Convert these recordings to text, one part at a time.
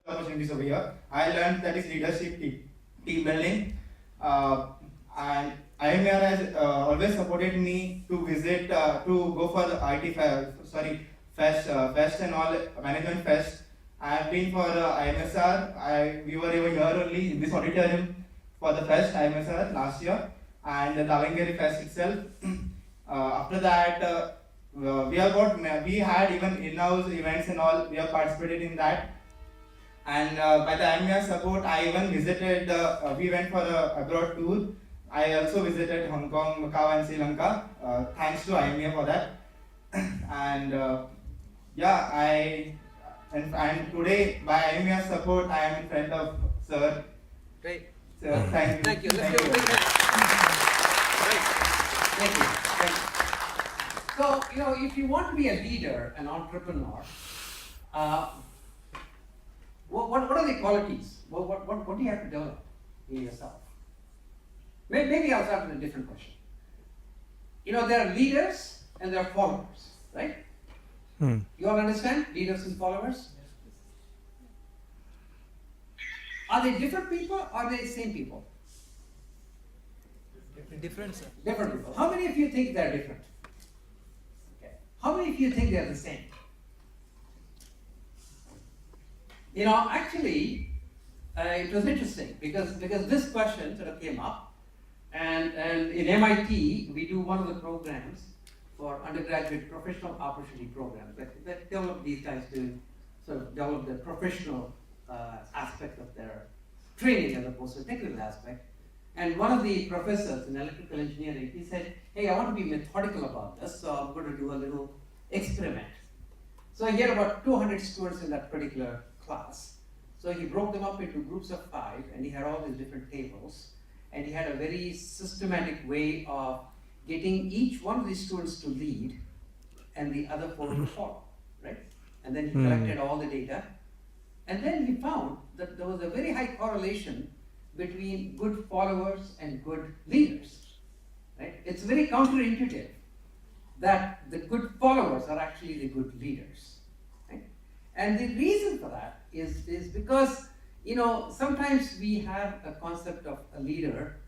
opportunities over here. I learned that is leadership, team building, and IMR has always supported me to visit, to go for the IT fest and all management fest. I've been for IMSR. We were over here only in this auditorium for the fest IMSR last year, and the Davangere fest itself. After that, we had even in-house events and all. We have participated in that. And by the IMER support, I even visited, we went for a abroad tour. I also visited Hong Kong, Macau and Sri Lanka. Thanks to IMER for that. And and today by IMER support, I am in front of Sir. Great. Sir, thank you. Thank you. Let's give a big hand. Great. Thank you. Thank you. So, if you want to be a leader, an entrepreneur, what are the qualities? What do you have to develop in yourself? Maybe I'll start with a different question. There are leaders and there are followers, right? You all understand? Leaders and followers? Are they different people or are they the same people? Different, sir. Different people. How many of you think they're different? Okay. How many of you think they're the same? Actually, it was interesting because this question sort of came up, and in MIT we do one of the programs for undergraduate professional opportunity programs that develop these guys to sort of develop the professional aspect of their training as opposed to technical aspect. And one of the professors in electrical engineering, he said, hey, I want to be methodical about this, so I'm going to do a little experiment. So he had about 200 students in that particular class. So he broke them up into groups of 5, and he had all these different tables, and he had a very systematic way of getting each one of these students to lead and the other 4 to follow, right? And then he collected all the data, and then he found that there was a very high correlation between good followers and good leaders, right? It's very counterintuitive that the good followers are actually the good leaders, right? And the reason for that is because, sometimes we have a concept of a leader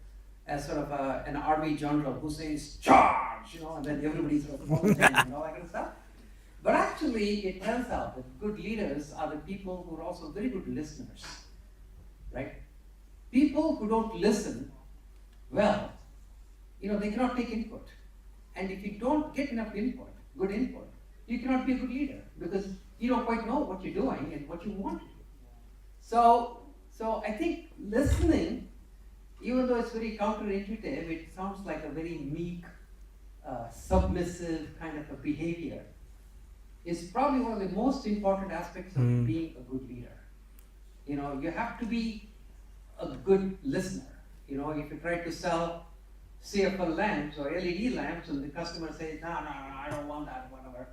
as sort of an army general who says, charge, and then everybody sort of follows him and all that kind of stuff. But actually, it turns out that good leaders are the people who are also very good listeners, right? People who don't listen well, they cannot take input. And if you don't get enough input, good input, you cannot be a good leader because you don't quite know what you're doing and what you want to do. So I think listening, even though it's very counterintuitive, it sounds like a very meek, submissive kind of a behavior, is probably one of the most important aspects of being a good leader. You have to be a good listener. If you try to sell CFL lamps or LED lamps and the customer says, no, I don't want that, whatever.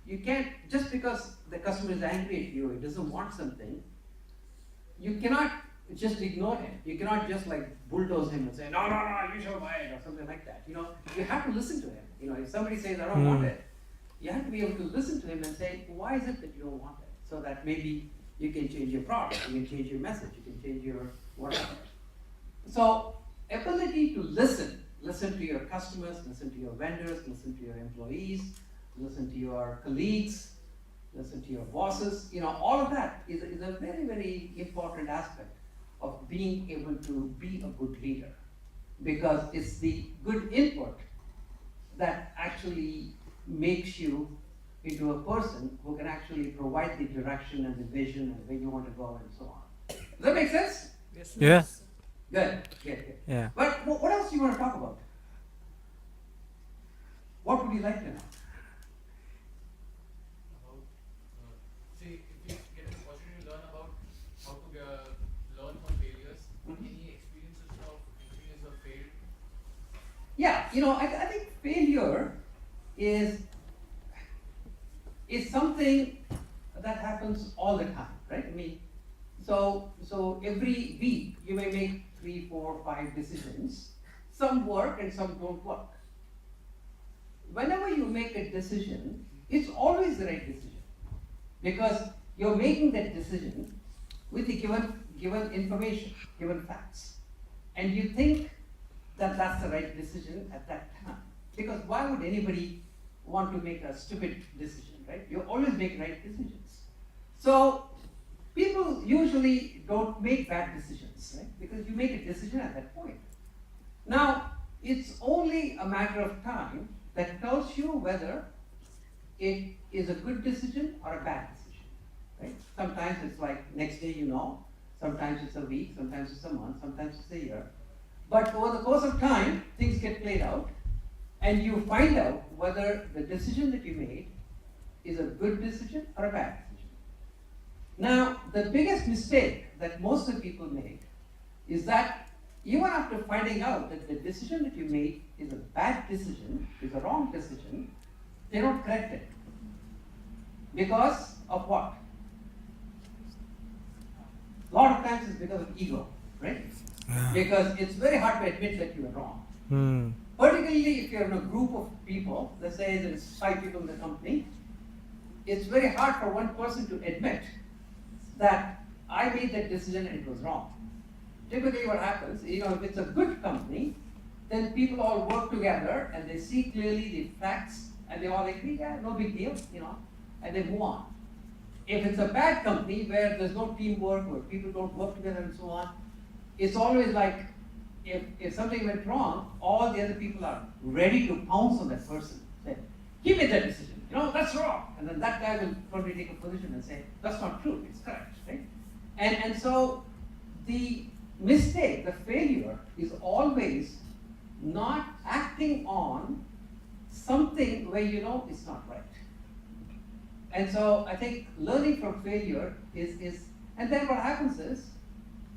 You can't, just because the customer is angry at you, he doesn't want something, you cannot just ignore him. You cannot just bulldoze him and say, no, you should buy it or something like that. You have to listen to him. If somebody says, I don't want it, you have to be able to listen to him and say, why is it that you don't want it? So that maybe you can change your product, you can change your message, you can change your whatever. So, ability to listen to your customers, listen to your vendors, listen to your employees, listen to your colleagues, listen to your bosses, all of that is a very, very important aspect of being able to be a good leader, because it's the good input that actually makes you into a person who can actually provide the direction and the vision and where you want to go and so on. Does that make sense? Yes. Yeah. Good. Yeah. But what else do you want to talk about? What would you like to know? Say, if you get an opportunity to learn about how to learn from failures, any experience of failed? Yeah, I think failure is something that happens all the time, right? So every week you may make 3, 4, 5 decisions. Some work and some don't work. Whenever you make a decision, it's always the right decision, because you're making that decision with the given information, given facts, and you think that that's the right decision at that time. Because why would anybody want to make a stupid decision, right? You always make right decisions. So people usually don't make bad decisions, right? Because you make a decision at that point. Now, it's only a matter of time that tells you whether it is a good decision or a bad decision, right? Sometimes it's like next day you know, sometimes it's a week, sometimes it's a month, sometimes it's a year. But over the course of time, things get played out, and you find out whether the decision that you made is a good decision or a bad decision. Now, the biggest mistake that most of the people make is that even after finding out that the decision that you made is a bad decision, is a wrong decision, they don't correct it. Because of what? A lot of times it's because of ego, right? Because it's very hard to admit that you are wrong. Particularly if you're in a group of people, let's say there's 5 people in the company, it's very hard for one person to admit that I made that decision and it was wrong. Typically what happens, if it's a good company, then people all work together and they see clearly the facts and they all agree, yeah, no big deal, and they move on. If it's a bad company where there's no teamwork, where people don't work together and so on, it's always like, if something went wrong, all the other people are ready to pounce on that person. Say, he made that decision, that's wrong. And then that guy will probably take a position and say, that's not true, it's correct, right? And so the mistake, the failure, is always not acting on something where it's not right. And so I think learning from failure is and then what happens is,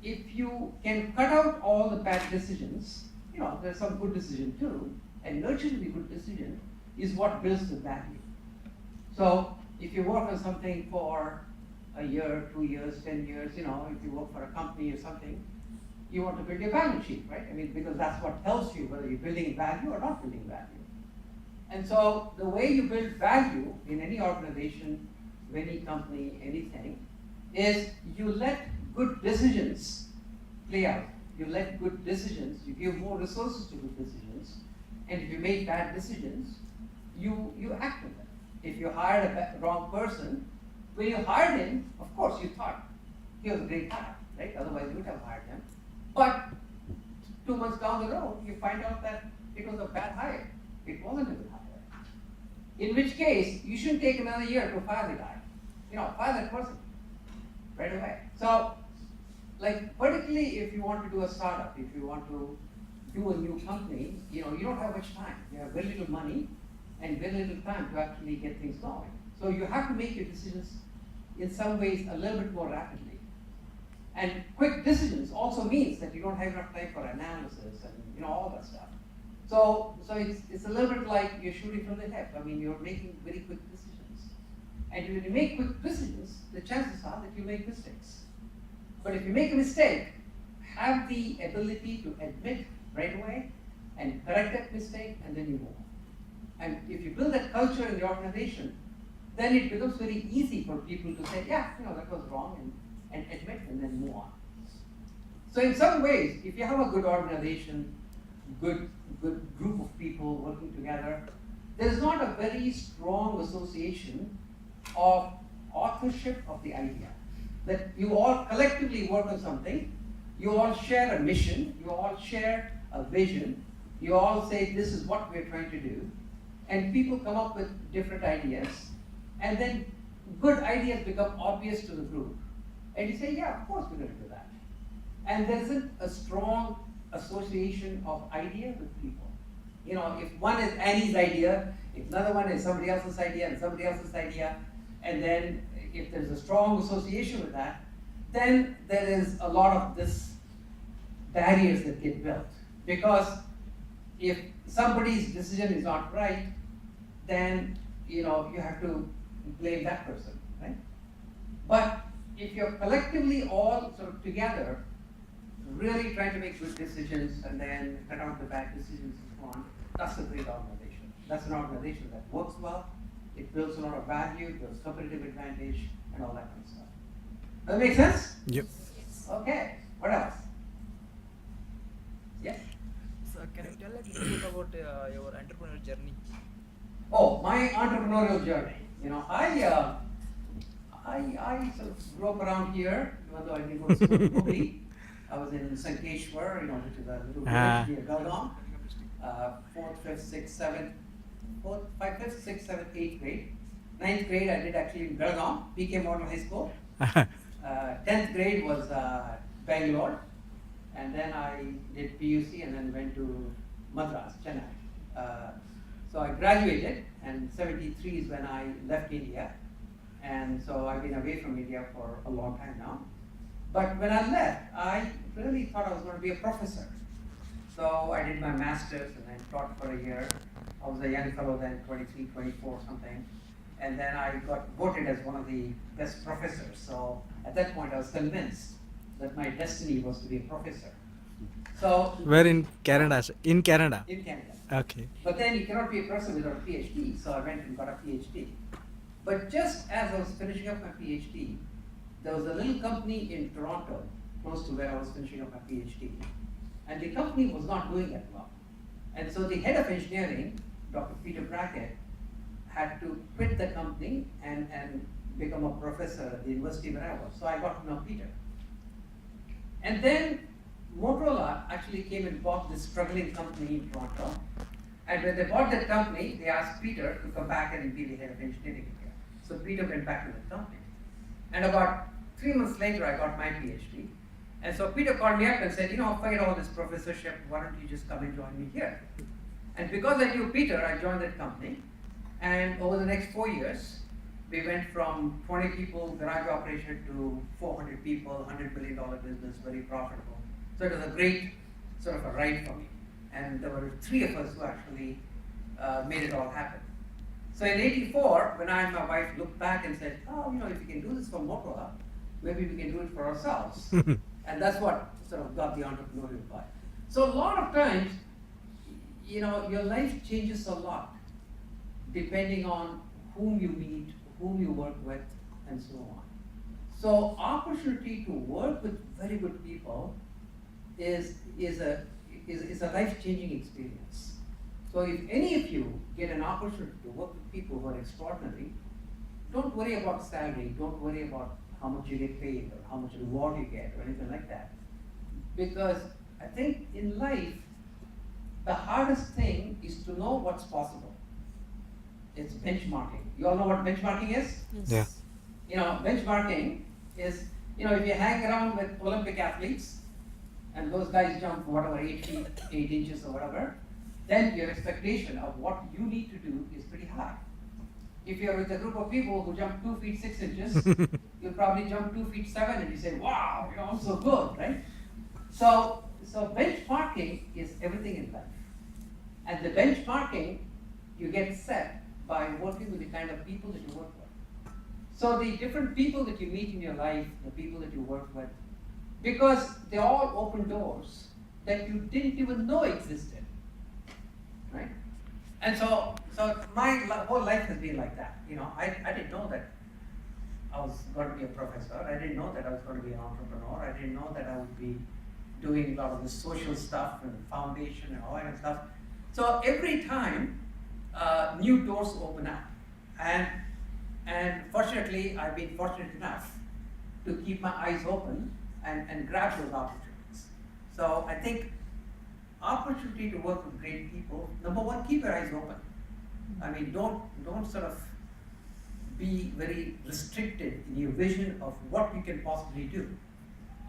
if you can cut out all the bad decisions, there's some good decision too, and nurturing the good decision is what builds the value. So if you work on something for a year, 2 years, 10 years, if you work for a company or something, you want to build your balance sheet, right? Because that's what tells you whether you're building value or not building value. And so the way you build value in any organization, any company, anything, is you let good decisions play out. You let good decisions, you give more resources to good decisions, and if you make bad decisions, you act on them. If you hired a wrong person, when you hired him, of course you thought he was a great hire, right? Otherwise you would have hired him. But 2 months down the road, you find out that it was a bad hire. It wasn't a good hire. In which case, you shouldn't take another year to fire the guy. Fire that person right away. So, particularly if you want to do a startup, if you want to do a new company, you don't have much time. You have very little money and very little time to actually get things going. So you have to make your decisions in some ways a little bit more rapidly. And quick decisions also means that you don't have enough time for analysis and all that stuff. So it's a little bit like you're shooting from the hip. You're making very quick decisions. And when you make quick decisions, the chances are that you make mistakes. But if you make a mistake, have the ability to admit right away and correct that mistake, and then you move on. And if you build that culture in the organization, then it becomes very easy for people to say, yeah, that was wrong, and admit and then move on. So in some ways, if you have a good organization, good group of people working together, there's not a very strong association of authorship of the idea. That you all collectively work on something, you all share a mission, you all share a vision, you all say this is what we're trying to do, and people come up with different ideas, and then good ideas become obvious to the group. And you say, yeah, of course we're going to do that. And there isn't a strong association of idea with people. If one is Annie's idea, if another one is somebody else's idea and somebody else's idea, and then if there's a strong association with that, then there is a lot of this barriers that get built. Because if somebody's decision is not right, then you have to blame that person, right? But if you're collectively all sort of together, really trying to make good decisions and then cut out the bad decisions and so on, that's a great organization. That's an organization that works well, it builds a lot of value, it builds competitive advantage, and all that kind of stuff. That make sense? Yep. Okay. What else? Yes. So can you tell a little bit about your entrepreneurial journey? Oh, my entrepreneurial journey. You know, I sort of grew up around here, even though I didn't go to school in Hubli. I was in Sankeshwar, you know, which is a little Ah. village near Belgaum. Fourth, fifth, sixth, seventh, fifth, sixth, seventh, eighth grade. Ninth grade I did actually in Belgaum, PK Model High School. 10th grade was Bangalore, and then I did PUC and then went to Madras, Chennai. So I graduated, and 73 is when I left India, and so I've been away from India for a long time now. But when I left, I really thought I was going to be a professor. So I did my master's and I taught for a year. I was a young fellow then, 23, 24 something. And then I got voted as one of the best professors. So at that point I was convinced that my destiny was to be a professor. So Where in Canada? Sir? In Canada. in Canada. Okay. But then you cannot be a professor without a PhD, so I went and got a PhD. But just as I was finishing up my PhD, there was a little company in Toronto, close to where I was finishing up my PhD, and the company was not doing that well. And so the head of engineering, Dr. Peter Brackett, had to quit the company and become a professor at the university where I was. So I got to know Peter. And then Motorola actually came and bought this struggling company in Toronto. And when they bought that company, they asked Peter to come back and be the head of engineering here. So Peter went back to the company. And about 3 months later, I got my PhD. And so Peter called me up and said, you know, forget all this professorship, why don't you just come and join me here? And because I knew Peter, I joined that company. And over the next 4 years, we went from 20 people garage operation to 400 people, $100 million business, very profitable. So it was a great sort of a ride for me. And there were 3 of us who actually made it all happen. So in '84, when I and my wife looked back and said, oh, you know, if we can do this for Motorola, maybe we can do it for ourselves. And that's what sort of got the entrepreneurial vibe. So a lot of times, you know, your life changes a lot depending on whom you meet, whom you work with, and so on. So opportunity to work with very good people is a life-changing experience. So if any of you get an opportunity to work with people who are extraordinary, don't worry about salary, don't worry about how much you get paid or how much reward you get or anything like that. Because I think in life, the hardest thing is to know what's possible. It's benchmarking. You all know what benchmarking is? Yeah. You know, benchmarking is, you know, if you hang around with Olympic athletes and those guys jump whatever, 8 feet, 8 inches or whatever, then your expectation of what you need to do is pretty high. If you're with a group of people who jump 2 feet 6 inches, you'll probably jump 2 feet 7 and you say, wow, you know, I'm so good, right? So benchmarking is everything in life. And the benchmarking you get set by working with the kind of people that you work with. So the different people that you meet in your life, the people that you work with, because they all open doors that you didn't even know existed, right? And so my whole life has been like that. You know, I didn't know that I was going to be a professor. I didn't know that I was going to be an entrepreneur. I didn't know that I would be doing a lot of the social stuff and foundation and all that kind of stuff. So every time, new doors open up. And fortunately, I've been fortunate enough to keep my eyes open and grab those opportunities. So I think opportunity to work with great people, number one, keep your eyes open. I mean, don't sort of be very restricted in your vision of what you can possibly do.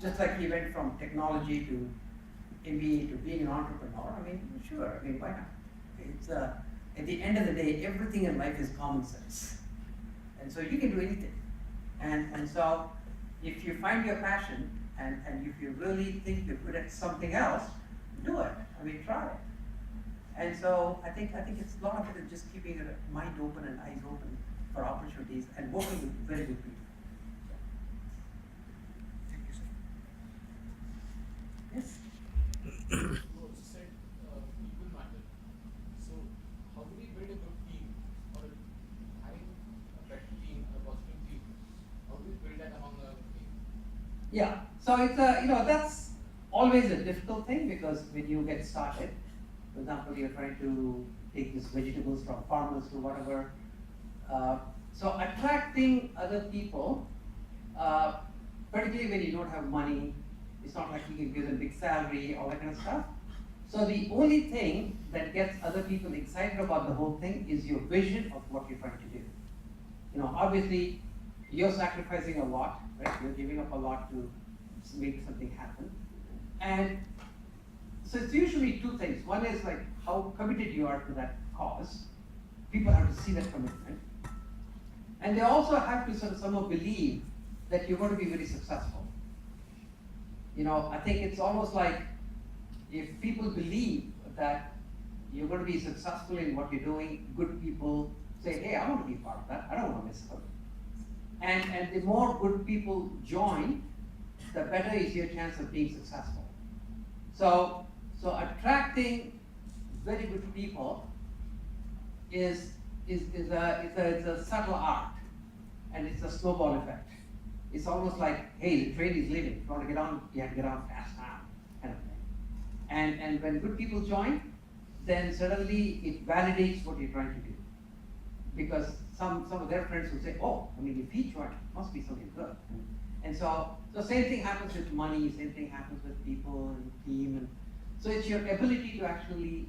Just like you went from technology to MBA to being an entrepreneur, I mean, sure, I mean, why not? It's, at the end of the day, everything in life is common sense. And so you can do anything. And so if you find your passion and if you really think you're good at something else, do it. I mean, try it. And so I think it's a lot of it is just keeping your mind open and eyes open for opportunities and working with very good people. Thank you, sir. Yes? You also said people matter. So how do we build a good team or having a better team, a positive team? How do we build that among a team? Yeah, so it's a, that's always a difficult thing because when you get started, for example, you're trying to take these vegetables from farmers to whatever. So attracting other people, particularly when you don't have money, it's not like you can give them big salary, all that kind of stuff. So the only thing that gets other people excited about the whole thing is your vision of what you're trying to do. Obviously, you're sacrificing a lot, right? You're giving up a lot to make something happen. And so it's usually two things. One is like how committed you are to that cause. People have to see that commitment. And they also have to sort of somehow believe that you're going to be very successful. I think it's almost like if people believe that you're going to be successful in what you're doing, good people say, hey, I want to be part of that. I don't want to miss out. And the more good people join, the better is your chance of being successful. So attracting very good people is a subtle art, and it's a snowball effect. It's almost like, hey, the train is leaving. If you want to get on, you have to get on fast now, kind of thing. And when good people join, then suddenly it validates what you're trying to do. Because some of their friends will say, oh, if he joined, it must be something good. And so same thing happens with money, same thing happens with people and team. And so it's your ability to actually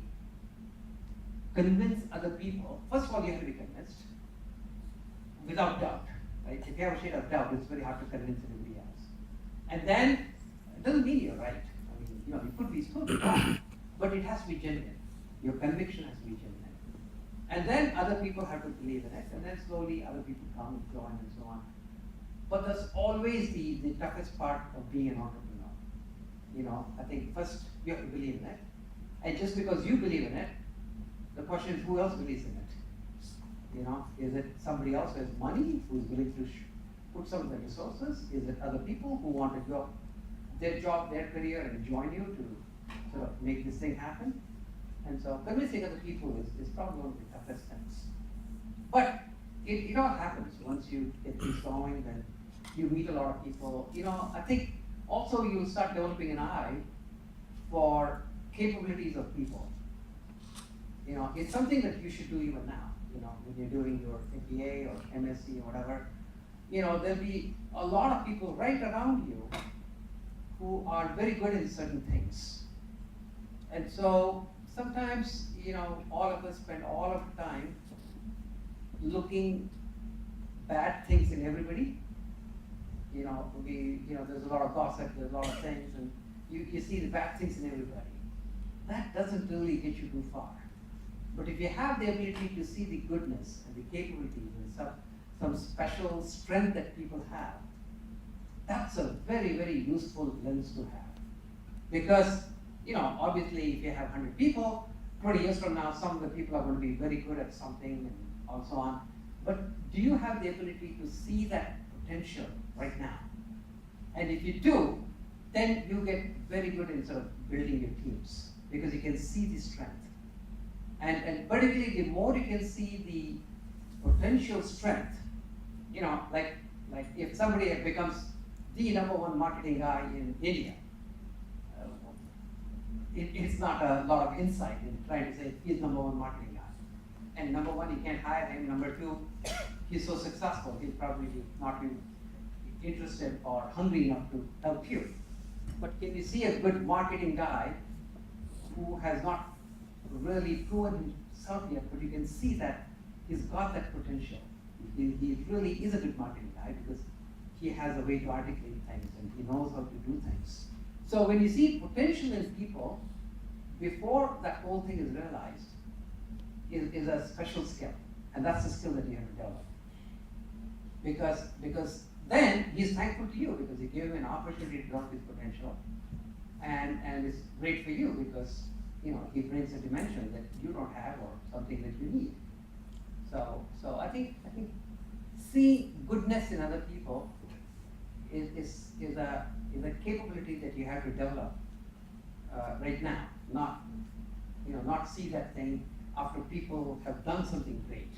convince other people. First of all, you have to be convinced without doubt, right? If you have a shade of doubt, it's very hard to convince anybody else. And then, it doesn't mean you're right. You could be still wrong, but it has to be genuine. Your conviction has to be genuine. And then other people have to believe in it, and then slowly other people come and join and so on. But that's always the toughest part of being an entrepreneur. I think first you have to believe in it. And just because you believe in it, the question is who else believes in it? Is it somebody else who has money, who's willing to put some of the resources? Is it other people who want to go their job, their career, and join you to sort of make this thing happen? And so convincing other people is probably one of the toughest things. But it all happens once you get things going, then you meet a lot of people. I think also you'll start developing an eye for capabilities of people. It's something that you should do even now. When you're doing your MBA or MSc or whatever, there'll be a lot of people right around you who are very good in certain things. And so sometimes, all of us spend all of the time looking bad things in everybody. There's a lot of gossip, there's a lot of things, and you see the bad things in everybody. That doesn't really get you too far. But if you have the ability to see the goodness and the capabilities and some special strength that people have, that's a very, very useful lens to have. Because, obviously if you have 100 people, 20 years from now, some of the people are going to be very good at something and so on. But do you have the ability to see that potential right now? And if you do, then you get very good in sort of building your teams because you can see the strength. And particularly the more you can see the potential strength, like if somebody becomes the #1 marketing guy in India, it's not a lot of insight in trying to say he's #1 marketing guy. And #1, you can't hire him. #2, he's so successful, he'll probably not be interested or hungry enough to help you. But can you see a good marketing guy who has not really proven himself yet, but you can see that he's got that potential. He really is a good marketing guy because he has a way to articulate things and he knows how to do things. So when you see potential in people, before that whole thing is realized, is a special skill. And that's the skill that you have to develop. Because then he's thankful to you because you gave him an opportunity to develop his potential. And it's great for you because he brings a dimension that you don't have or something that you need. So I think seeing goodness in other people is a capability that you have to develop right now. Not see that thing after people have done something great.